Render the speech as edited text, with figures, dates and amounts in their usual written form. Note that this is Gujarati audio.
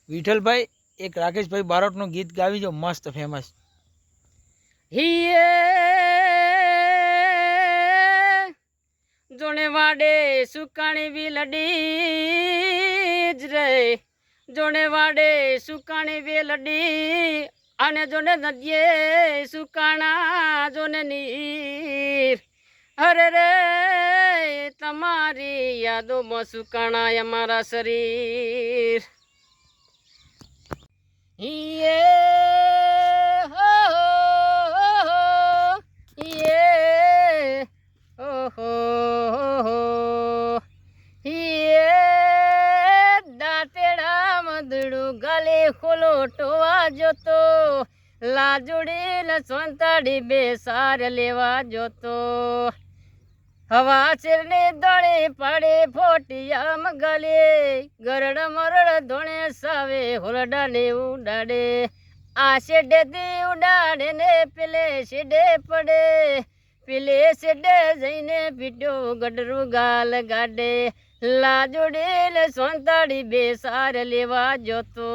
વિઠ્ઠલભાઈ એક રાકેશભાઈ બારોટનું ગીત ગાવી જો મસ્ત ફેમસ. જોણે વાડે સુકાણી વેલડી જ રે, જોણે વાડે સુકાણી વેલડી અને જોને નદીએ સુકાણા જોને નીર. અરે રે તમારી યાદોમાં સુકાણા અમારા શરીર. દાંતેડા મધડું ગાલે ખોલો ટોવા જોતો, લાજુડી ને સોંતાડી બે સાર લેવા જોતો. હવા ચીરને દળે પાડે ફોટિયામ ગાલે, ગરડ મરડ ધોણે સાવે હોરડાને ઉડાડે. આ શેડેથી ઉડાડે ને પેલે શેડે પડે, પેલે શેડે જઈને પીટ્યો ગડરું ગાલ ગાડે. લાજુડી ને સોંતાડી બે સાર લેવા જોતો.